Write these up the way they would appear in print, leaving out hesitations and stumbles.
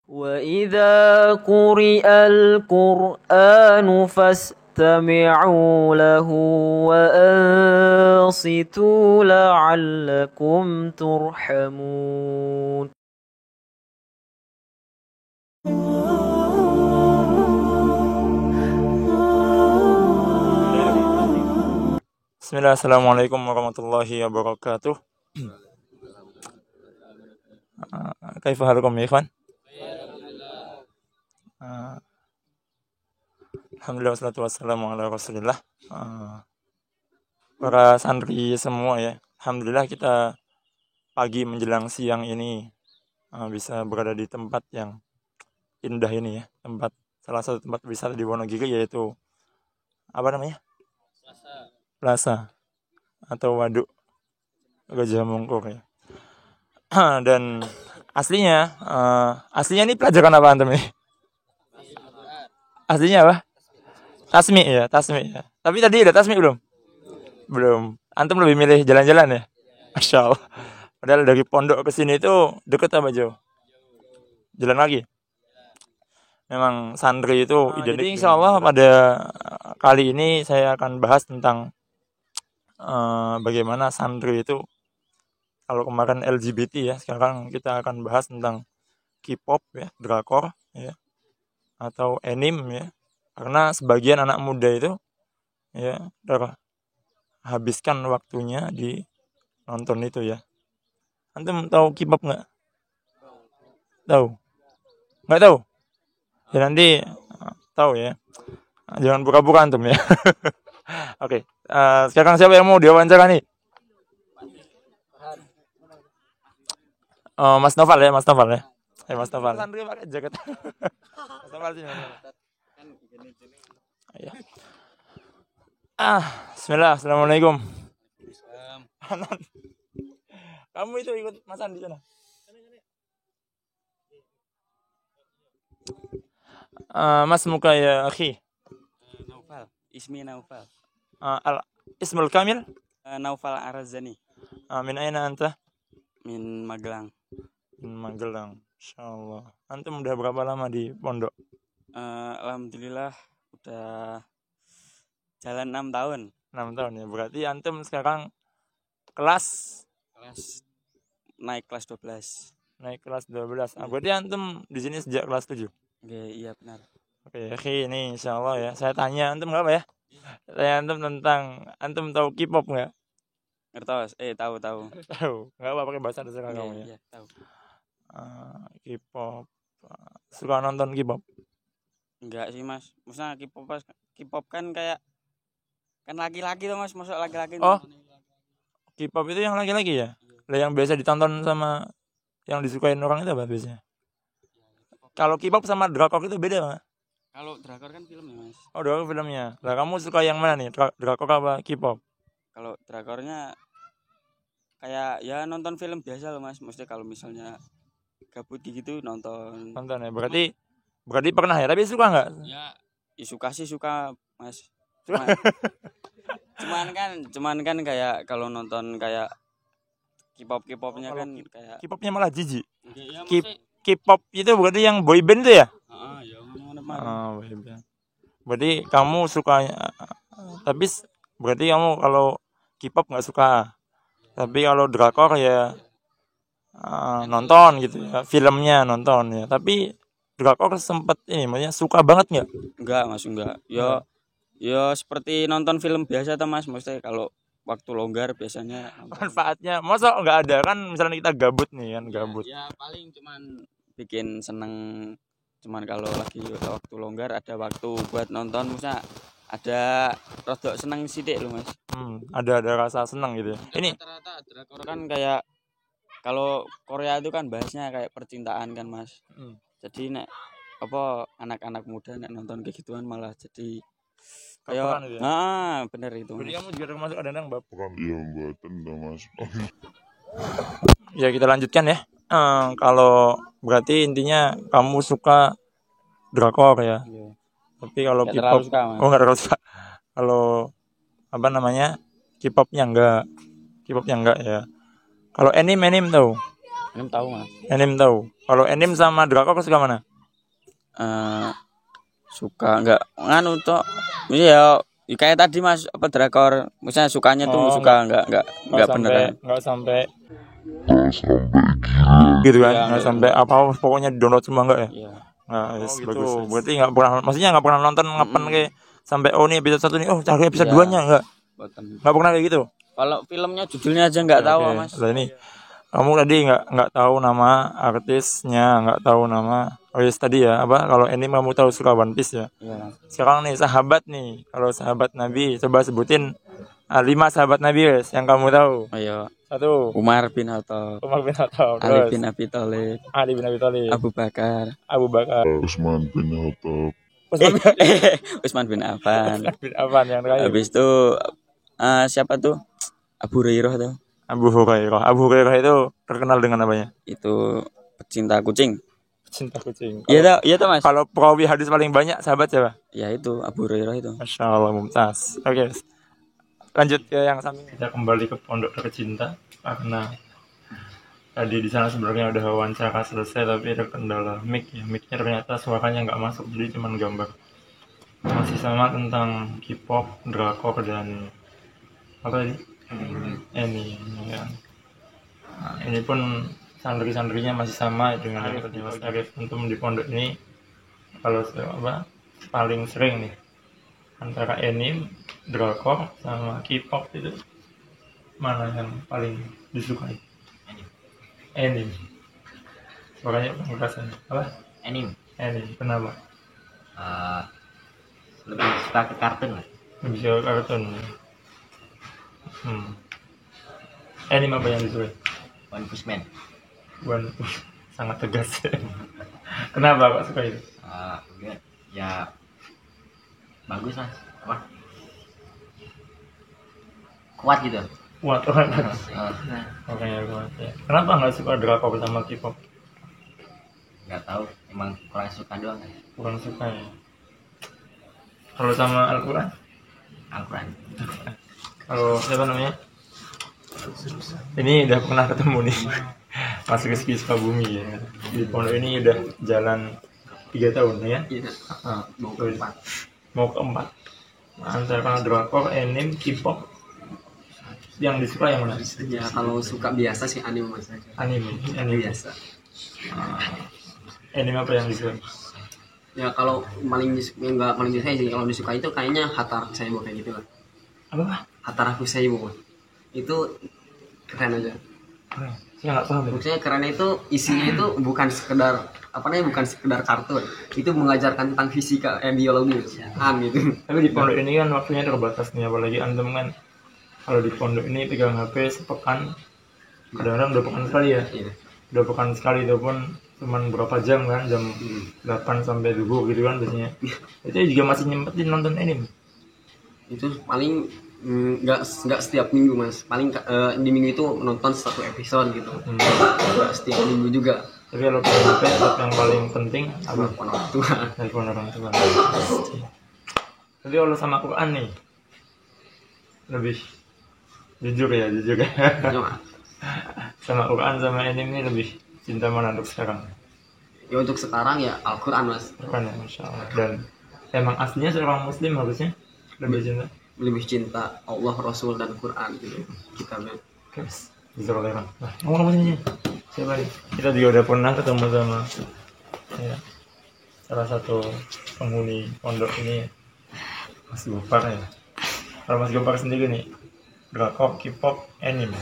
وإذا قرئ القرآن فاستمعوا له وأنصتوا لعلكم ترحمون. Bismillah, assalamualaikum warahmatullahi wabarakatuh. Kaifa halukum ya ikhwan? Alhamdulillah wassalatu wassalamu ala rasulillah. Para santri semua ya, alhamdulillah kita pagi menjelang siang ini bisa berada di tempat yang indah ini ya, salah satu tempat wisata di Wonogiri, yaitu apa namanya? Plaza atau Waduk Gajah Mungkur ya. Dan aslinya ini pelajaran apa antum ini? Aslinya apa? Tasmi ya. Tapi tadi udah tasmi belum? Belum. Antum lebih milih jalan-jalan ya? Masya Allah. Padahal dari pondok ke sini itu deket apa jauh? Jalan lagi. Memang santri itu identik. Jadi insya Allah pada kali ini saya akan bahas tentang bagaimana santri itu, kalau kemarin LGBT ya, sekarang kita akan bahas tentang K-pop ya, drakor ya, atau anime ya. Karena sebagian anak muda itu ya habiskan waktunya di nonton itu ya. Antum tahu K-pop nggak? Tahu? Nggak tahu? Ya nanti tahu ya. Jangan buka-buka antum ya. Oke. Sekarang siapa yang mau diwawancara nih? Mas Noval ya. Mas Noval. Santri pakai jaket. Mas Noval sini. Ya. Bismillah. Assalamualaikum. Kamu itu ikut Mas Andi sana. Mas muka ya akhi. Naufal, ismi Naufal. Ismul kamil? Naufal Arazani. Min aina anta? Min Magelang. Magelang. Insyaallah. Antum udah berapa lama di pondok? Alhamdulillah udah jalan 6 tahun. 6 tahun ya. Berarti antum sekarang kelas naik kelas 12. Naik kelas 12. Berarti antum di sini sejak kelas 7. Oke, iya benar. Oke, ini insyaallah ya. Saya tanya antum apa ya? Saya antum tahu K-pop enggak? Tahu. Tahu. Enggak apa pakai bahasa Indonesia kamu ya. Iya, tahu. K-pop. Suka nonton K-pop? Enggak sih, Mas. Maksudnya K-pop kan kayak kan laki-laki tuh, Mas. Masuk laki-laki. Oh. K-pop itu yang laki-laki ya? Lah yang biasa ditonton sama yang disukain orang itu apa biasanya? Kalau K-pop sama drakor itu beda nggak? Kalau drakor kan film ya, Mas. Oh, drakor filmnya. Lah kamu suka yang mana nih? Drakor apa K-pop? Kalau drakornya kayak ya nonton film biasa loh, Mas. Maksudnya kalau misalnya gabut gitu nonton ya. Berarti pernah ya, tapi suka nggak? Ya, suka sih suka, Mas. Cuman kan kayak kalau nonton kayak K-popnya kan kayak K-popnya malah jijik. Ya, K-pop itu berarti yang boy band itu ya? Ya mana. Boy band. Berarti kamu suka, tapi berarti kamu kalau K-pop nggak suka. Tapi kalau drakor ya nonton gitu ya, filmnya nonton ya. Tapi drakor sempet ini, maksudnya suka banget nggak? Enggak, Mas, enggak. Ya seperti nonton film biasa tuh, Mas. Maksudnya kalau waktu longgar biasanya manfaatnya masa nggak ada kan, misalnya kita gabut nih kan, gabut ya paling cuman bikin seneng, cuman kalau lagi waktu longgar ada waktu buat nonton, misalnya ada rodok seneng sidik loh, Mas. Ada rasa seneng gitu ya. Ini rata-rata drakor kan kayak kalau Korea itu kan bahasnya kayak percintaan kan, Mas. Jadi nek apa anak-anak muda nek nonton kayak gituan malah jadi kayak gitu ya? Bener itu. Berarti kamu juga termasuk ada yang baperan. Iya, mboten Mas. Ya kita lanjutkan ya. Kalau berarti intinya kamu suka drakor ya. Iya. Tapi kalau Nggak K-pop terlalu suka, Mas. nggak terlalu suka. Kalau apa namanya, K-popnya enggak ya. Kalau anime tahu? Anime tahu Mas. Anime tahu. Kalau anime sama drakor suka mana? Suka enggak nganu toh. Iya, kayak tadi Mas apa drakor. Misalnya sukanya tuh suka enggak beneran. Enggak sampai gitu kan. Enggak sampai apa pokoknya download semua enggak ya? Iya. Nah, gitu. Bagus. Berarti enggak pernah, maksudnya enggak pernah nonton ngapain kayak sampai ini episode 1 nih, cari episode 2-nya enggak. Enggak pernah kayak gitu. Kalau filmnya judulnya aja enggak tahu Mas. Nah, ini kamu tadi nggak tahu nama artisnya, nggak tahu nama tadi ya apa? Kalau anime kamu tahu suka One Piece ya. Iya. Sekarang nih sahabat nih, kalau sahabat Nabi coba sebutin 5 sahabat Nabi guys yang kamu tahu. Ayo. 1. Umar bin Khattab. Ali bin Abi Thalib. Abu Bakar. Usman bin Khattab. Utsman bin Affan. Yang terakhir. Habis itu siapa tuh? Abu Hurairah tuh. Abu Hurairah itu terkenal dengan apanya? Itu pecinta kucing. Iya tuh Mas. Kalau perawi hadis paling banyak sahabat siapa? Ya itu Abu Hurairah itu. Masya Allah, mumtaz. Oke. Lanjut ke yang samping. Kita kembali ke pondok tercinta karena tadi di sana sebenarnya udah wawancara selesai tapi ada kendala mic ya. Mic-nya ternyata suaranya nggak masuk jadi cuma gambar. Masih sama tentang K-pop, drakor dan apa tadi? Ini ya. Nah, ini pun santri-santrinya masih sama dengan yang tadi Mas Arif. Untuk di pondok ini kalau paling sering nih antara anime, drakor sama K-pop itu mana yang paling disukai? Anime. Suaranya pengerasan apa? Anime. Kenapa? Lebih suka ke kartun lah. Lebih suka kartun. Anime apa yang disukai? One Punch Man. Sangat tegas. Kenapa kok suka itu? Ya bagus Mas. Apa? Kuat gitu. Kuat. Makanya kuat ya. Kenapa nggak suka drakor sama K-pop? Nggak tahu, emang kurang suka doang kan. Kurang suka ya. Kalau sama Al-Quran? Kalau siapa namanya? Ini udah pernah ketemu nih Mas Rizky Sukabumi ya. Di pondok ini udah jalan 3 tahun ya? Iya. Mau ke 4. Antara drakor, anime, K-pop, yang disuka yang mana? Ya kalau suka biasa sih anime Mas. Anime biasa. Anime apa yang disuka? Ya kalau paling enggak paling disukai sih, kalau disuka itu kayaknya Hataraku Saibo kayak gitu lah. Apa? Hataraku Saibo. Itu keren aja. Saya nggak paham. Maksudnya keren itu isinya itu bukan sekedar bukan sekedar kartun. Itu mengajarkan tentang fisika, biologi gitu. Tapi di pondok ini kan waktunya terbatas nih, apalagi antum kan kalau di pondok ini pegang HP sepekan, kadang-kadang 2 pekan sekali ya. Iya. 2 pekan sekali itu pun cuman berapa jam kan, jam 8 sampai subuh gitu kan biasanya. Itu juga masih nyempetin nonton anime. Itu paling nggak setiap minggu Mas, paling di minggu itu nonton 1 episode gitu. Nggak setiap minggu juga. Tapi kalau PHP yang paling penting apa? Telepon orang tua. Tapi kalau sama Quran nih lebih jujur ya. Sama Quran sama anime ini lebih cinta mana untuk sekarang? Ya untuk sekarang ya Al-Quran Mas. Quran ya, Masya Allah. Dan emang aslinya seorang muslim harusnya lebih cinta Allah, Rasul, dan Quran gitu kitabnya. Guys, bismillah. Ngomong apa sih? Siapa nih? Kita juga udah pernah ketemu sama ya, salah satu penghuni pondok ini, Mas Gopar ya. Kalau Mas Gopar sendiri nih, drakor, K-pop, anime,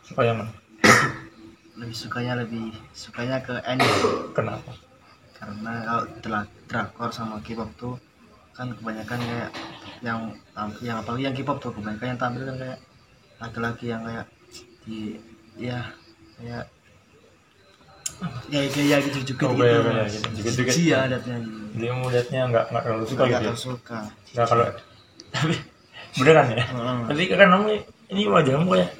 suka yang mana? Lebih sukanya ke anime. Kenapa? Karena kalau drakor sama K-pop tuh kan kebanyakan kayak yang apalagi yang K-pop tuh kebanyakan yang tampil kan kayak laki-laki yang kayak kayak gitu juga gitu. Iya adatnya. Jadi kamu lihatnya nggak terlalu suka gitu. Nggak suka. Nggak kalau tapi beneran ya. Tapi kan kamu ini wajahmu kayak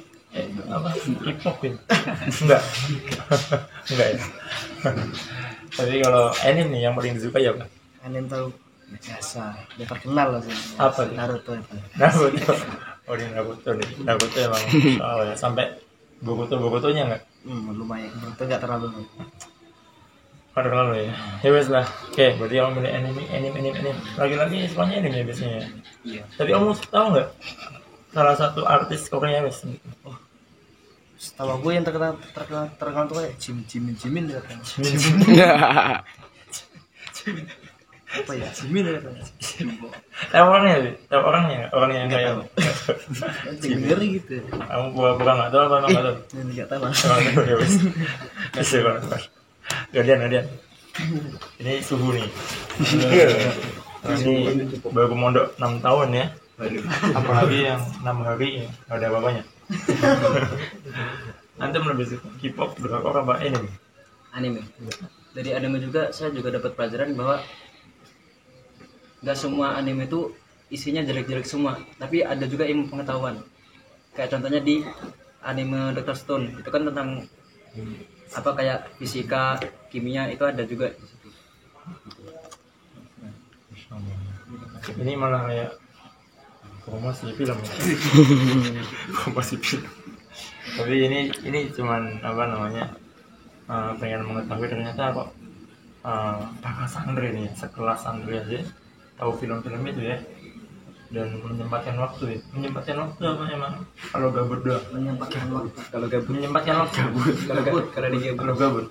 K-pop ya. Enggak ya. Tapi kalau anime nih yang paling disukai apa? Anime tahu biasa, dia terkenal lah sih. Apa? Naruto itu. Oh, di Naruto nih. Naruto emang ya. Sampai Borutonya nggak? Lumayan, menurut nggak terlalu. Pada terlalu ya. Ya wes lah. Oke, berarti kamu milih anime. Lagi-lagi semuanya anime ya biasanya. Iya. Tapi kamu tahu nggak salah satu artis Korea wes? Setahu gue yang terkenal tuh kayak Jimin ya kan. Apa ya? Jimin ya kan. Tahu orangnya yang kayak Jimin gitu. kamu pura-pura nggak tahu apa nggak tahu? Enggak tahu. Ya wes. Kasih banget. Gantian. Ini suhu nih. Ini baru mondok 6 tahun ya. Apalagi yang 6 hari ya, nggak ada apa-apanya. Antum lebih suka K-pop, drakor apa anime? Anime. Dari anime juga saya juga dapat pelajaran bahwa nggak semua anime itu isinya jelek-jelek semua, tapi ada juga ilmu pengetahuan. Kayak contohnya di anime Dr. Stone itu kan tentang apa kayak fisika, kimia itu ada juga di situ. Ini malah kayak promosi film. Promosi film. Tapi ini cuman apa namanya? Pengen mengetahui ternyata kok para santri nih, sekelas santri aja tahu film-film itu ya, dan menyempatkan waktu apa emang kalau gabut doang? Menyempatkan waktu. Menyempatkan waktu Karena dia kalau gabut.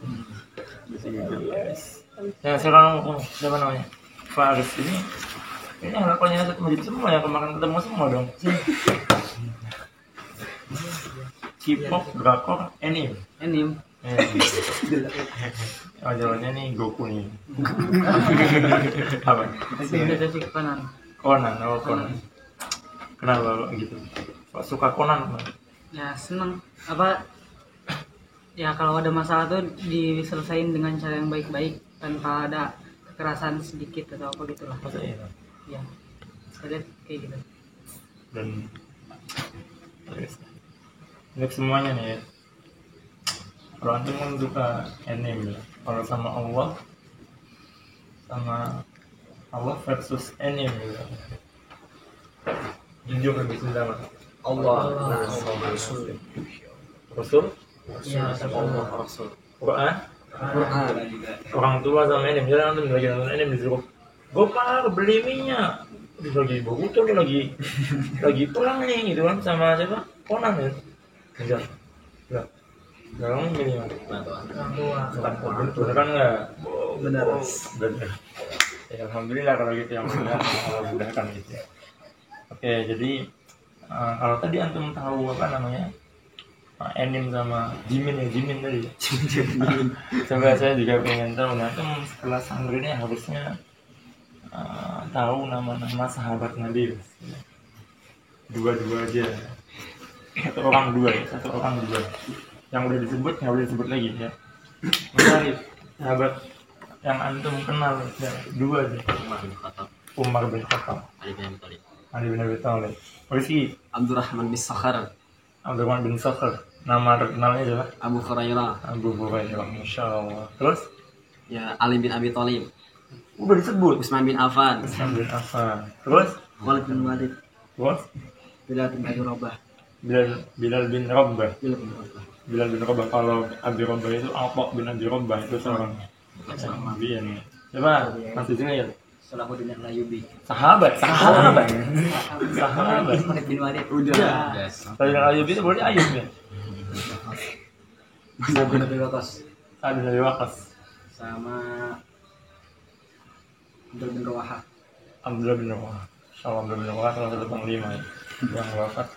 Ya sekarang siapa namanya? Faris ini harapannya satu masjid semua ya, kemarin ketemu semua dong. K-pop, drakor, anime. Oh, jawabannya nih Goku nih. Apa? Conan. Kenapa gitu? Kok suka Conan? Ya seneng apa ya kalau ada masalah tuh diselesain dengan cara yang baik-baik tanpa ada kekerasan sedikit atau apa gitulah. Masa iya? Ya saya lihat kayak gitu. Dan untuk semuanya nih ya, kalau antum kan suka anime ya, kalau sama Allah versus anime ya, jujur lebih cinta mana? Allah. Rasul? Ya Rasul. Quran? Quran. Orang tua sama anime, jangan antum lagi nonton anime disuruh Gopar beli minyak, lagi Boruto lagi perang nih gitu kan sama siapa? Conan ya? Enggak. Kamu milih mana? Bener kan nggak? Benar. Ya, alhamdulillah kalau gitu yang mudahkan gitu. Oke, jadi kalau tadi antum tahu apa namanya anime sama Jimin tadi. Coba saya juga pengen tahu, antum setelah santri ini harusnya tahu nama-nama sahabat Nabi. Dua aja. Satu orang dua. Yang udah disebut nggak boleh disebut lagi ya. Mencari sahabat yang antum kenal ya, dua aja. Umar bin Khattab, Ali bin Abi Thalib. Polisi Abdurrahman bin Sakhar. Nama terkenalnya adalah Abu Hurairah. Masya Allah. Terus Ya Ali bin Abi Thalib. udah disebut Utsman bin Affan. Terus Khalid bin Walid. Terus Bilal bin Abi Rabah. Bilal bin Rabah. Kalau Abi Rabah itu Atha bin Abi Rabah itu seorang Nabi ya. Coba masih sini ya. Salahuddin Al-Ayyubi. Sahabat. Khalid bin Walid. Udah. Kalau yang Ayub itu boleh Ayub ya. Sa'ad bin Abi Waqqas. Sa'ad bin Abi Waqqas. Sama Abdul bin Rawaha. Abdullah bin Rawaha. Abdullah bin Rawaha salah satu panglima yang wafat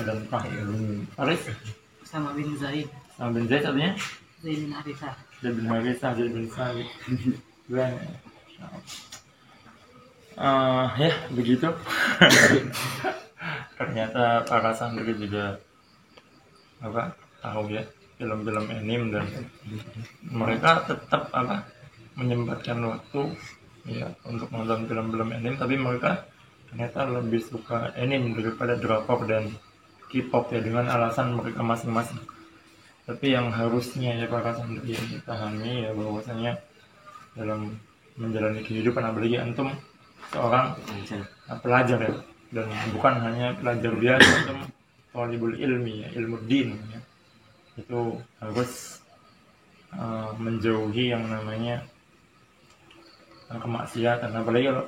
dan perang. Haris Sama bin Zaid bin Zaid artinya bin Harithah. Zaid bin Harithah, Zaid bin Sabit. Ya begitu. Ternyata para santri juga tahu ya film-film anime, dan mereka tetap menyempatkan waktu ya untuk nonton film-film anime, tapi mereka ternyata lebih suka anime daripada drakor dan K-pop ya, dengan alasan mereka masing-masing. Tapi yang harusnya ya para santri yang dipahami ya bahwasanya dalam menjalani kehidupan, apalagi antum seorang pelajar ya, dan bukan hanya pelajar biasa, antum thalibul ilmi ya, ilmu din ya. itu harus menjauhi yang namanya kemaksiatan. Apalagi kalau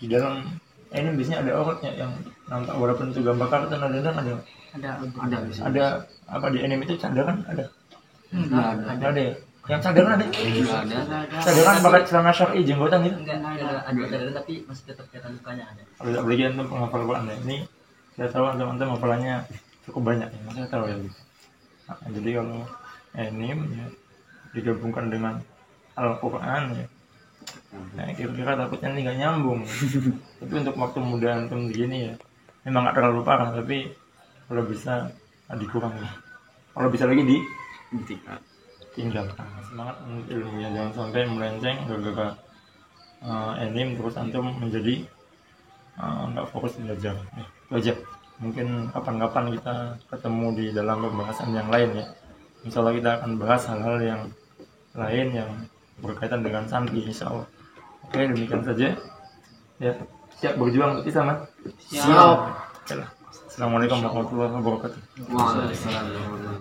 di dalam ini biasanya ada orangnya yang nampak, walaupun itu gambar kartun ada apa di anime itu cadaran ada. Ada ya. Yang cadaran ada. Cadaran pakai celana syar'i jenggotan gitu. Enggak ada cadaran tapi masih tetap kelihatan mukanya ada. Apalagi antum penghafal Quran ya. Ini saya tahu antum hafalannya cukup banyak ya. Saya tahu ya. Nah, jadi kalau anime ya, digabungkan dengan Al-Quran ya, nah, kira-kira takutnya ini nggak nyambung. Tapi untuk waktu muda antum begini ya, memang nggak terlalu parah, tapi kalau bisa dikurangi, kalau bisa lagi tinggalkan. Semangat menuntut ilmunya, jangan sampai melenceng gara-gara anime terus antum menjadi nggak fokus belajar. Itu aja. Mungkin kapan-kapan kita ketemu di dalam pembahasan yang lain ya. Insya Allah kita akan bahas hal-hal yang lain yang berkaitan dengan santri, insya Allah. Oke, demikian saja ya. Siap berjuang untuk Islam. Siap. Assalamualaikum warahmatullahi wabarakatuh. Waalaikumsalam.